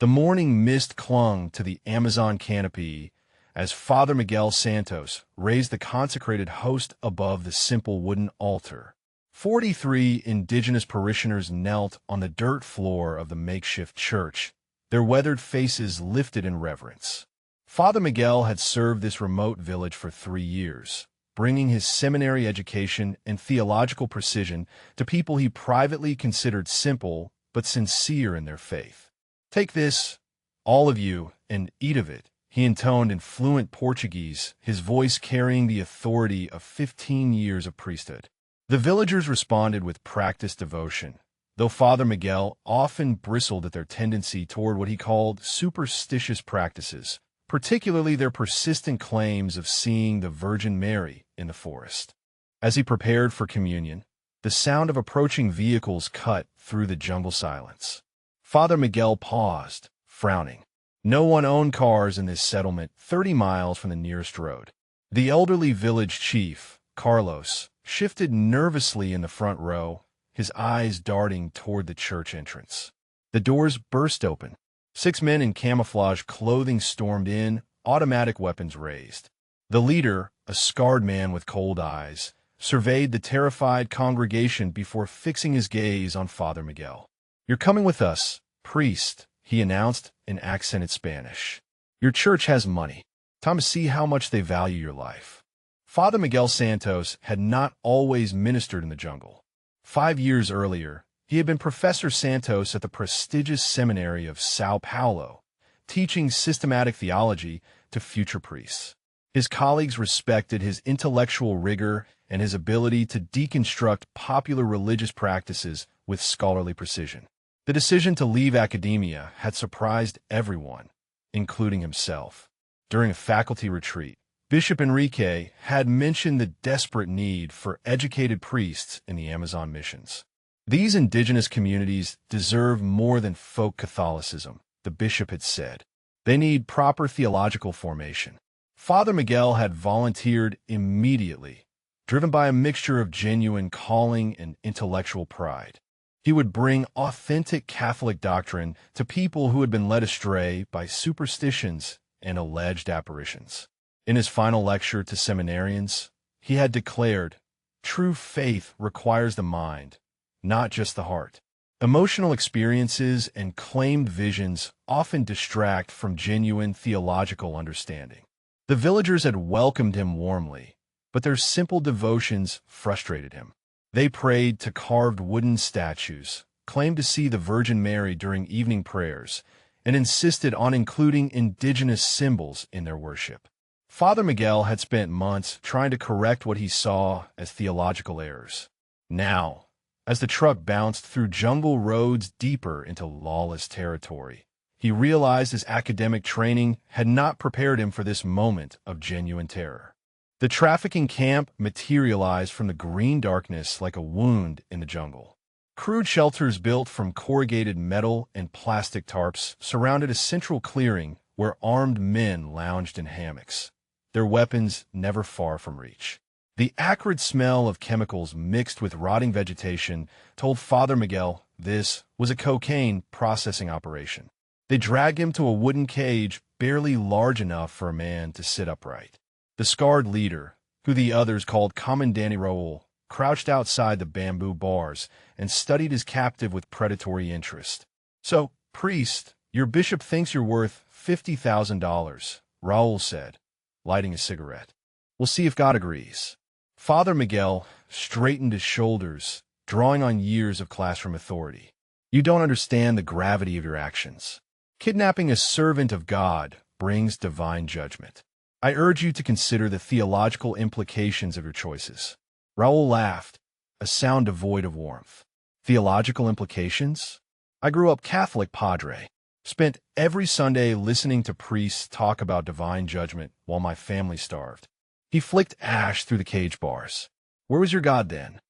The morning mist clung to the Amazon canopy as Father Miguel Santos raised the consecrated host above the simple wooden altar. 43 indigenous parishioners knelt on the dirt floor of the makeshift church, their weathered faces lifted in reverence. Father Miguel had served this remote village for 3 years, bringing his seminary education and theological precision to people he privately considered simple but sincere in their faith. "Take this, all of you, and eat of it," he intoned in fluent Portuguese, his voice carrying the authority of 15 years of priesthood. The villagers responded with practiced devotion, though Father Miguel often bristled at their tendency toward what he called superstitious practices, particularly their persistent claims of seeing the Virgin Mary in the forest. As he prepared for communion, the sound of approaching vehicles cut through the jungle silence. Father Miguel paused, frowning. No one owned cars in this settlement 30 miles from the nearest road. The elderly village chief, Carlos, shifted nervously in the front row, his eyes darting toward the church entrance. The doors burst open. 6 men in camouflage clothing stormed in, automatic weapons raised. The leader, a scarred man with cold eyes, surveyed the terrified congregation before fixing his gaze on Father Miguel. "You're coming with us, priest," he announced in accented Spanish. "Your church has money. Time to see how much they value your life." Father Miguel Santos had not always ministered in the jungle. 5 years earlier, he had been Professor Santos at the prestigious seminary of São Paulo, teaching systematic theology to future priests. His colleagues respected his intellectual rigor and his ability to deconstruct popular religious practices with scholarly precision. The decision to leave academia had surprised everyone, including himself. During a faculty retreat, Bishop Enrique had mentioned the desperate need for educated priests in the Amazon missions. "These indigenous communities deserve more than folk Catholicism," the bishop had said. "They need proper theological formation." Father Miguel had volunteered immediately, driven by a mixture of genuine calling and intellectual pride. He would bring authentic Catholic doctrine to people who had been led astray by superstitions and alleged apparitions. In his final lecture to seminarians, he had declared, "True faith requires the mind, not just the heart." Emotional experiences and claimed visions often distract from genuine theological understanding. The villagers had welcomed him warmly, but their simple devotions frustrated him. They prayed to carved wooden statues, claimed to see the Virgin Mary during evening prayers, and insisted on including indigenous symbols in their worship. Father Miguel had spent months trying to correct what he saw as theological errors. Now, as the truck bounced through jungle roads deeper into lawless territory, he realized his academic training had not prepared him for this moment of genuine terror. The trafficking camp materialized from the green darkness like a wound in the jungle. Crude shelters built from corrugated metal and plastic tarps surrounded a central clearing where armed men lounged in hammocks, their weapons never far from reach. The acrid smell of chemicals mixed with rotting vegetation told Father Miguel this was a cocaine processing operation. They dragged him to a wooden cage barely large enough for a man to sit upright. The scarred leader, who the others called Comandante Raul, crouched outside the bamboo bars and studied his captive with predatory interest. "So, priest, your bishop thinks you're worth $50,000, Raul said, lighting a cigarette. "We'll see if God agrees." Father Miguel straightened his shoulders, drawing on years of classroom authority. "You don't understand the gravity of your actions. Kidnapping a servant of God brings divine judgment. I urge you to consider the theological implications of your choices." Raul laughed, a sound devoid of warmth. "Theological implications? I grew up Catholic, padre. Spent every Sunday listening to priests talk about divine judgment while my family starved." He flicked ash through the cage bars. "Where was your God then?"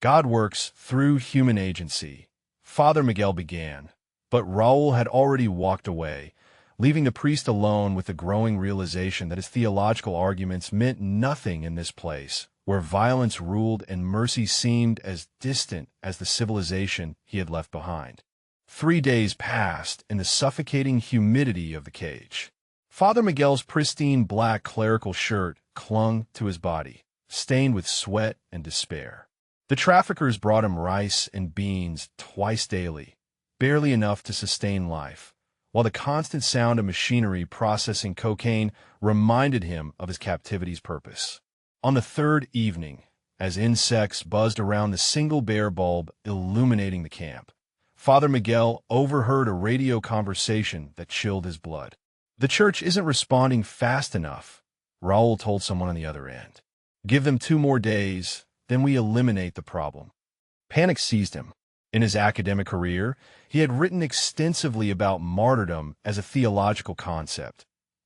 "God works through human agency," Father Miguel began, but Raul had already walked away, leaving the priest alone with the growing realization that his theological arguments meant nothing in this place, where violence ruled and mercy seemed as distant as the civilization he had left behind. 3 days passed in the suffocating humidity of the cage. Father Miguel's pristine black clerical shirt clung to his body, stained with sweat and despair. The traffickers brought him rice and beans twice daily, barely enough to sustain life, while the constant sound of machinery processing cocaine reminded him of his captivity's purpose. On the third evening, as insects buzzed around the single bare bulb illuminating the camp, Father Miguel overheard a radio conversation that chilled his blood. "The church isn't responding fast enough," Raul told someone on the other end. "Give them 2 more days, then we eliminate the problem." Panic seized him. In his academic career, he had written extensively about martyrdom as a theological concept,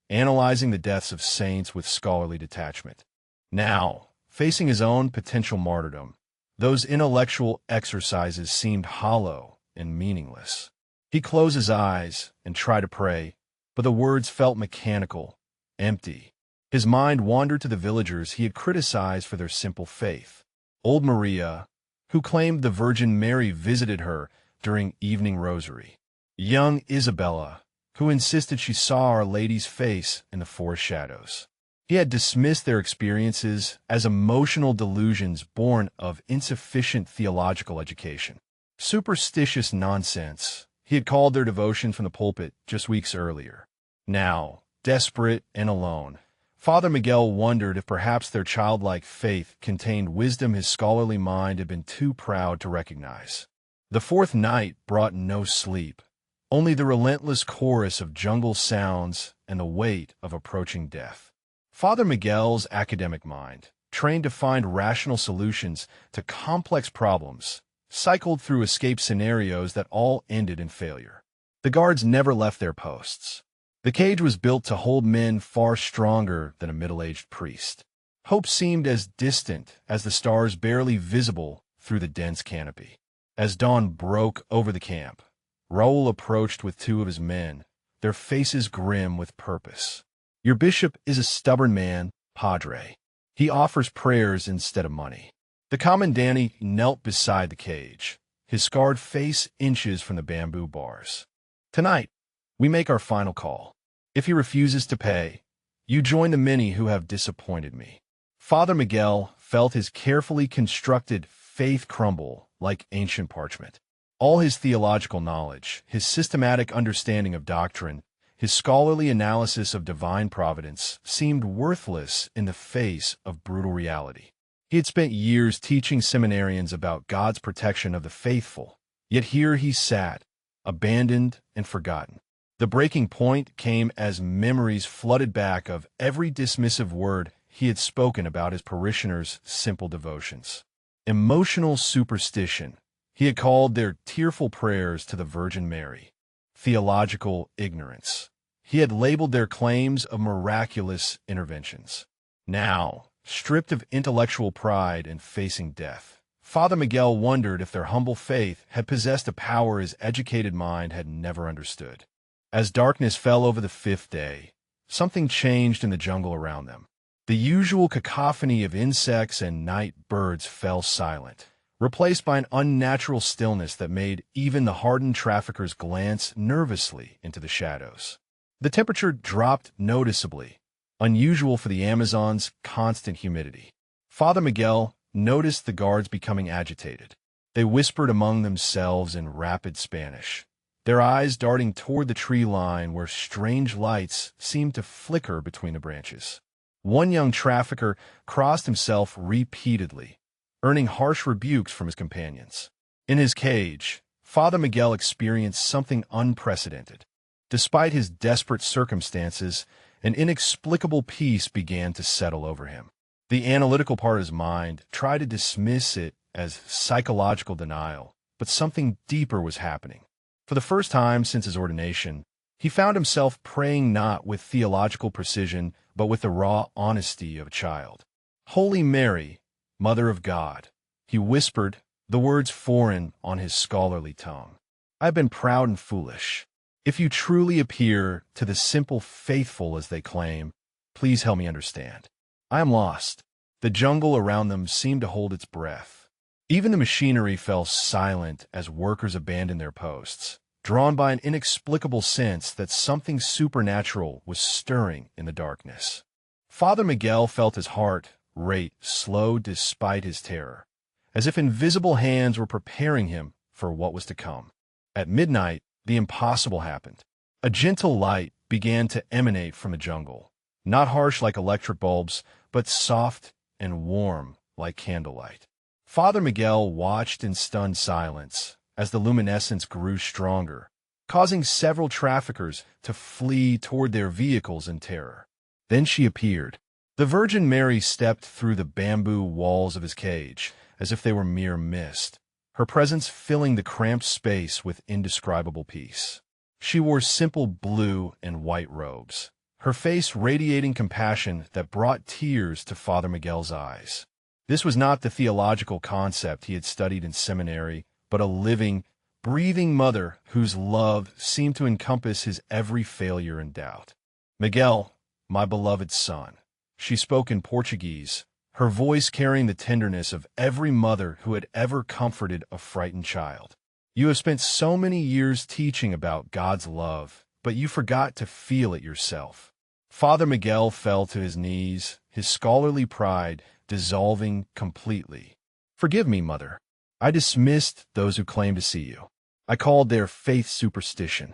analyzing the deaths of saints with scholarly detachment. Now, facing his own potential martyrdom, those intellectual exercises seemed hollow and meaningless. He closed his eyes and tried to pray, but the words felt mechanical, empty. His mind wandered to the villagers he had criticized for their simple faith. Old Maria, who claimed the Virgin Mary visited her during evening rosary. Young Isabella, who insisted she saw Our Lady's face in the forest shadows. He had dismissed their experiences as emotional delusions born of insufficient theological education. Superstitious nonsense, he had called their devotion from the pulpit just weeks earlier. Now, desperate and alone, Father Miguel wondered if perhaps their childlike faith contained wisdom his scholarly mind had been too proud to recognize. The fourth night brought no sleep, only the relentless chorus of jungle sounds and the weight of approaching death. Father Miguel's academic mind, trained to find rational solutions to complex problems, cycled through escape scenarios that all ended in failure. The guards never left their posts. The cage was built to hold men far stronger than a middle-aged priest. Hope seemed as distant as the stars barely visible through the dense canopy. As dawn broke over the camp, Raul approached with 2 of his men, their faces grim with purpose. "Your bishop is a stubborn man, Padre. He offers prayers instead of money." The commandante knelt beside the cage, his scarred face inches from the bamboo bars. "Tonight, we make our final call. If he refuses to pay, you join the many who have disappointed me." Father Miguel felt his carefully constructed faith crumble like ancient parchment. All his theological knowledge, his systematic understanding of doctrine, his scholarly analysis of divine providence seemed worthless in the face of brutal reality. He had spent years teaching seminarians about God's protection of the faithful, yet here he sat, abandoned and forgotten. The breaking point came as memories flooded back of every dismissive word he had spoken about his parishioners' simple devotions. Emotional superstition, he had called their tearful prayers to the Virgin Mary. Theological ignorance, he had labeled their claims of miraculous interventions. Now, stripped of intellectual pride and facing death, Father Miguel wondered if their humble faith had possessed a power his educated mind had never understood. As darkness fell over the 5th day, something changed in the jungle around them. The usual cacophony of insects and night birds fell silent, replaced by an unnatural stillness that made even the hardened traffickers glance nervously into the shadows. The temperature dropped noticeably, unusual for the Amazon's constant humidity. Father Miguel noticed the guards becoming agitated. They whispered among themselves in rapid Spanish, their eyes darting toward the tree line where strange lights seemed to flicker between the branches. One young trafficker crossed himself repeatedly, earning harsh rebukes from his companions. In his cage, Father Miguel experienced something unprecedented. Despite his desperate circumstances, an inexplicable peace began to settle over him. The analytical part of his mind tried to dismiss it as psychological denial, but something deeper was happening. For the first time since his ordination, he found himself praying not with theological precision, but with the raw honesty of a child. "Holy Mary, Mother of God," he whispered, the words foreign on his scholarly tongue. "I have been proud and foolish. If you truly appear to the simple faithful as they claim, please help me understand. I am lost." The jungle around them seemed to hold its breath. Even the machinery fell silent as workers abandoned their posts, drawn by an inexplicable sense that something supernatural was stirring in the darkness. Father Miguel felt his heart rate slow despite his terror, as if invisible hands were preparing him for what was to come. At midnight, the impossible happened. A gentle light began to emanate from the jungle, not harsh like electric bulbs, but soft and warm like candlelight. Father Miguel watched in stunned silence as the luminescence grew stronger, causing several traffickers to flee toward their vehicles in terror. Then she appeared. The Virgin Mary stepped through the bamboo walls of his cage as if they were mere mist, her presence filling the cramped space with indescribable peace. She wore simple blue and white robes, her face radiating compassion that brought tears to Father Miguel's eyes. This was not the theological concept he had studied in seminary, but a living, breathing mother whose love seemed to encompass his every failure and doubt. "Miguel, my beloved son," she spoke in Portuguese, her voice carrying the tenderness of every mother who had ever comforted a frightened child. "You have spent so many years teaching about God's love, but you forgot to feel it yourself." Father Miguel fell to his knees, his scholarly pride dissolving completely. "Forgive me, Mother. I dismissed those who claimed to see you. I called their faith superstition.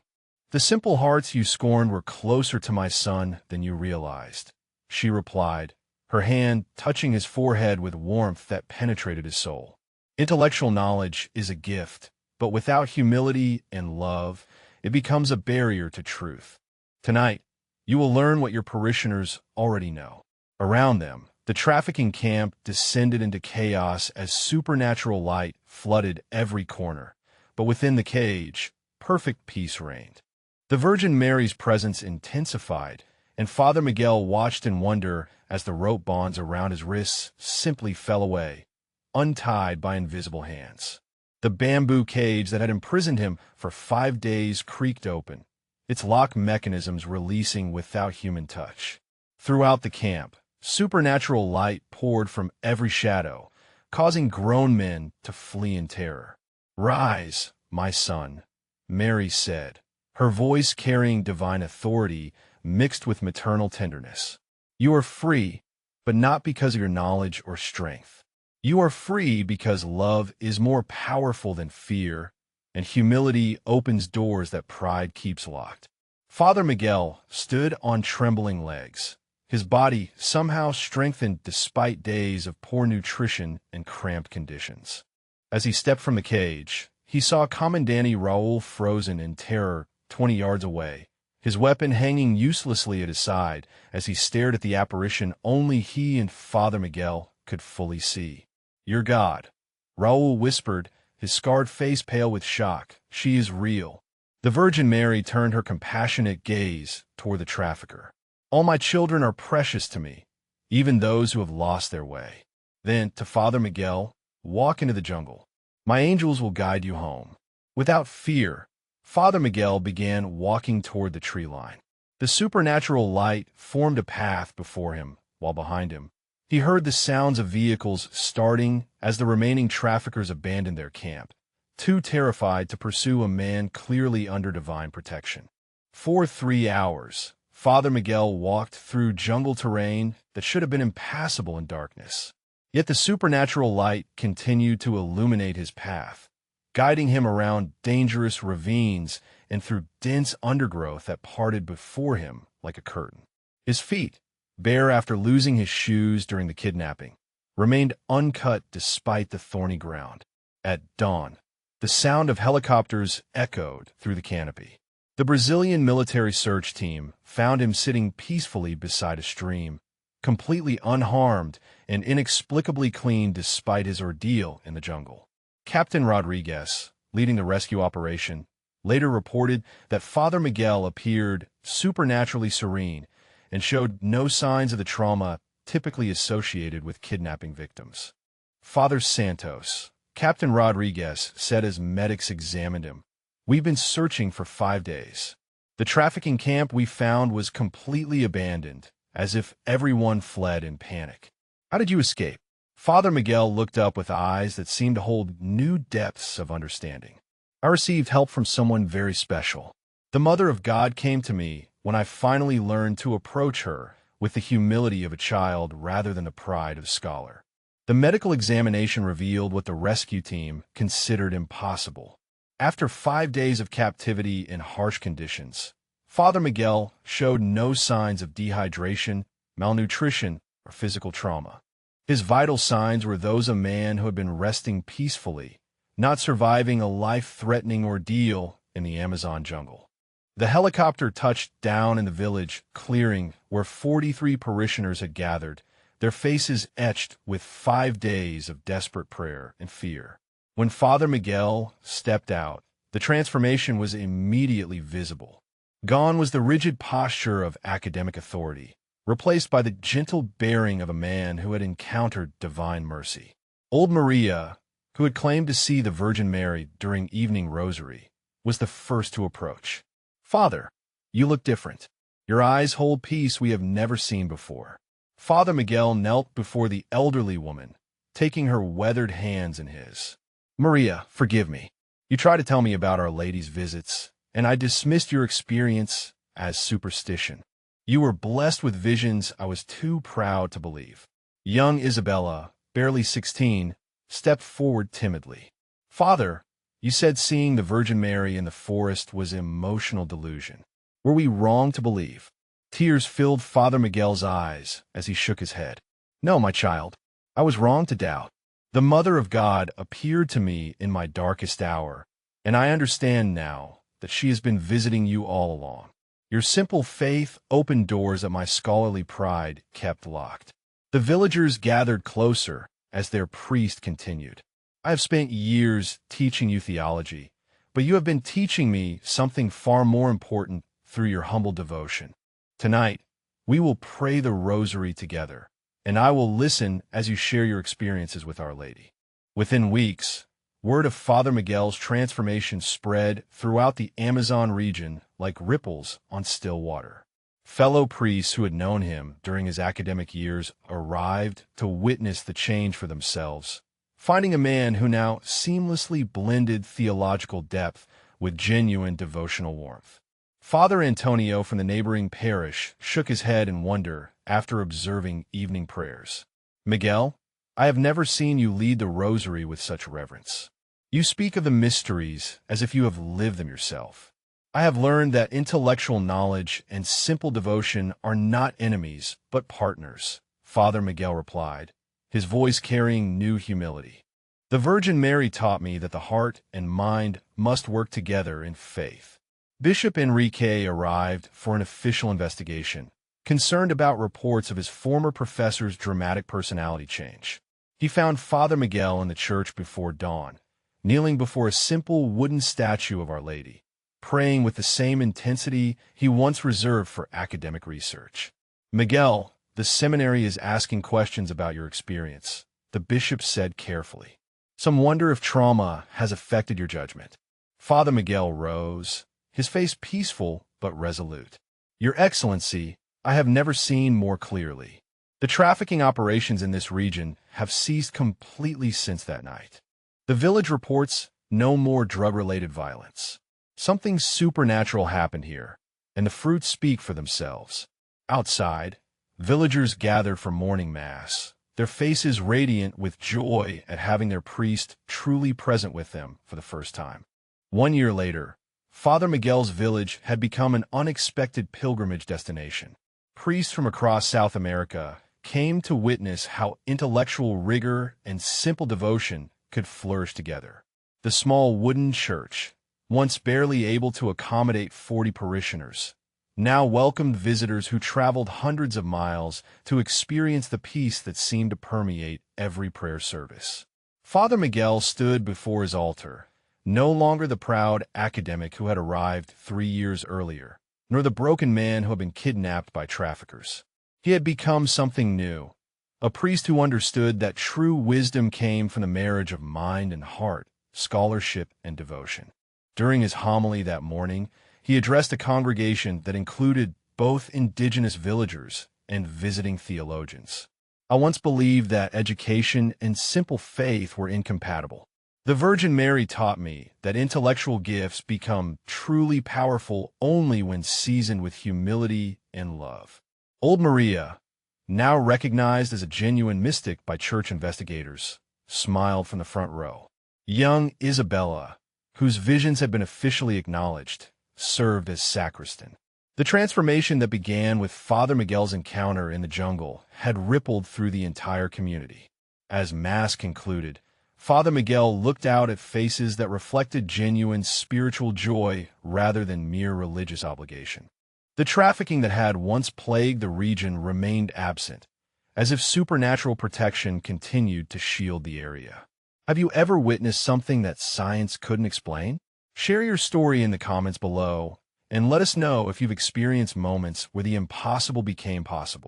The simple hearts you scorned were closer to my son than you realized," she replied, her hand touching his forehead with warmth that penetrated his soul. Intellectual knowledge is a gift, but without humility and love, it becomes a barrier to truth. Tonight, you will learn what your parishioners already know. Around them, the trafficking camp descended into chaos as supernatural light flooded every corner, but within the cage, perfect peace reigned. The Virgin Mary's presence intensified, and Father Miguel watched in wonder as the rope bonds around his wrists simply fell away, untied by invisible hands. The bamboo cage that had imprisoned him for 5 days creaked open, its lock mechanisms releasing without human touch. Throughout the camp, supernatural light poured from every shadow, causing grown men to flee in terror. "Rise, my son," Mary said, her voice carrying divine authority mixed with maternal tenderness. "You are free, but not because of your knowledge or strength. You are free because love is more powerful than fear, and humility opens doors that pride keeps locked." Father Miguel stood on trembling legs, his body somehow strengthened despite days of poor nutrition and cramped conditions. As he stepped from the cage, he saw Commandante Raul frozen in terror 20 yards away, his weapon hanging uselessly at his side as he stared at the apparition only he and Father Miguel could fully see. "Your God," Raul whispered, his scarred face pale with shock. "She is real." The Virgin Mary turned her compassionate gaze toward the trafficker. "All my children are precious to me, even those who have lost their way." Then, to Father Miguel, "Walk into the jungle. My angels will guide you home." Without fear, Father Miguel began walking toward the tree line. The supernatural light formed a path before him, while behind him, he heard the sounds of vehicles starting as the remaining traffickers abandoned their camp, too terrified to pursue a man clearly under divine protection. For 3 hours, Father Miguel walked through jungle terrain that should have been impassable in darkness. Yet the supernatural light continued to illuminate his path, guiding him around dangerous ravines and through dense undergrowth that parted before him like a curtain. His feet, bare after losing his shoes during the kidnapping, remained uncut despite the thorny ground. At dawn, the sound of helicopters echoed through the canopy. The Brazilian military search team found him sitting peacefully beside a stream, completely unharmed and inexplicably clean despite his ordeal in the jungle. Captain Rodriguez, leading the rescue operation, later reported that Father Miguel appeared supernaturally serene and showed no signs of the trauma typically associated with kidnapping victims. Father Santos, Captain Rodriguez said as medics examined him, "We've been searching for 5 days. The trafficking camp we found was completely abandoned, as if everyone fled in panic." "How did you escape?" Father Miguel looked up with eyes that seemed to hold new depths of understanding. I received help from someone very special. The Mother of God came to me when I finally learned to approach her with the humility of a child rather than the pride of a scholar. The medical examination revealed what the rescue team considered impossible. After 5 days of captivity in harsh conditions, Father Miguel showed no signs of dehydration, malnutrition, or physical trauma. His vital signs were those of a man who had been resting peacefully, not surviving a life-threatening ordeal in the Amazon jungle. The helicopter touched down in the village clearing where 43 parishioners had gathered, their faces etched with 5 days of desperate prayer and fear. When Father Miguel stepped out, the transformation was immediately visible. Gone was the rigid posture of academic authority, replaced by the gentle bearing of a man who had encountered divine mercy. Old Maria, who had claimed to see the Virgin Mary during evening rosary, was the first to approach. "Father, you look different. Your eyes hold peace we have never seen before." Father Miguel knelt before the elderly woman, taking her weathered hands in his. "Maria, forgive me. You tried to tell me about Our Lady's visits, and I dismissed your experience as superstition. You were blessed with visions I was too proud to believe." Young Isabella, barely 16, stepped forward timidly. "Father, you said seeing the Virgin Mary in the forest was emotional delusion. Were we wrong to believe?" Tears filled Father Miguel's eyes as he shook his head. "No, my child, I was wrong to doubt. The Mother of God appeared to me in my darkest hour, and I understand now that she has been visiting you all along. Your simple faith opened doors that my scholarly pride kept locked." The villagers gathered closer as their priest continued. "I have spent years teaching you theology, but you have been teaching me something far more important through your humble devotion. Tonight, we will pray the rosary together, and I will listen as you share your experiences with Our Lady." Within weeks, word of Father Miguel's transformation spread throughout the Amazon region like ripples on still water. Fellow priests who had known him during his academic years arrived to witness the change for themselves, finding a man who now seamlessly blended theological depth with genuine devotional warmth. Father Antonio from the neighboring parish shook his head in wonder after observing evening prayers. "Miguel, I have never seen you lead the rosary with such reverence. You speak of the mysteries as if you have lived them yourself." "I have learned that intellectual knowledge and simple devotion are not enemies, but partners," Father Miguel replied, his voice carrying new humility. "The Virgin Mary taught me that the heart and mind must work together in faith." Bishop Enrique arrived for an official investigation, concerned about reports of his former professor's dramatic personality change. He found Father Miguel in the church before dawn, kneeling before a simple wooden statue of Our Lady, praying with the same intensity he once reserved for academic research. "Miguel, the seminary is asking questions about your experience," the bishop said carefully. "Some wonder if trauma has affected your judgment." Father Miguel rose, his face peaceful but resolute. "Your Excellency, I have never seen more clearly. The trafficking operations in this region have ceased completely since that night. The village reports no more drug-related violence. Something supernatural happened here, and the fruits speak for themselves." Outside, villagers gathered for morning mass, their faces radiant with joy at having their priest truly present with them for the first time. 1 year later, Father Miguel's village had become an unexpected pilgrimage destination. Priests from across South America came to witness how intellectual rigor and simple devotion could flourish together. The small wooden church, once barely able to accommodate 40 parishioners, now welcomed visitors who traveled hundreds of miles to experience the peace that seemed to permeate every prayer service. Father Miguel stood before his altar, no longer the proud academic who had arrived 3 years earlier, nor the broken man who had been kidnapped by traffickers. He had become something new, a priest who understood that true wisdom came from the marriage of mind and heart, scholarship and devotion. During his homily that morning, he addressed a congregation that included both indigenous villagers and visiting theologians. "I once believed that education and simple faith were incompatible. The Virgin Mary taught me that intellectual gifts become truly powerful only when seasoned with humility and love. Old Maria, now recognized as a genuine mystic by church investigators, smiled from the front row. Young Isabella, whose visions had been officially acknowledged, served as sacristan. The transformation that began with Father Miguel's encounter in the jungle had rippled through the entire community. As Mass concluded, Father Miguel looked out at faces that reflected genuine spiritual joy rather than mere religious obligation. The trafficking that had once plagued the region remained absent, as if supernatural protection continued to shield the area. Have you ever witnessed something that science couldn't explain? Share your story in the comments below, and let us know if you've experienced moments where the impossible became possible.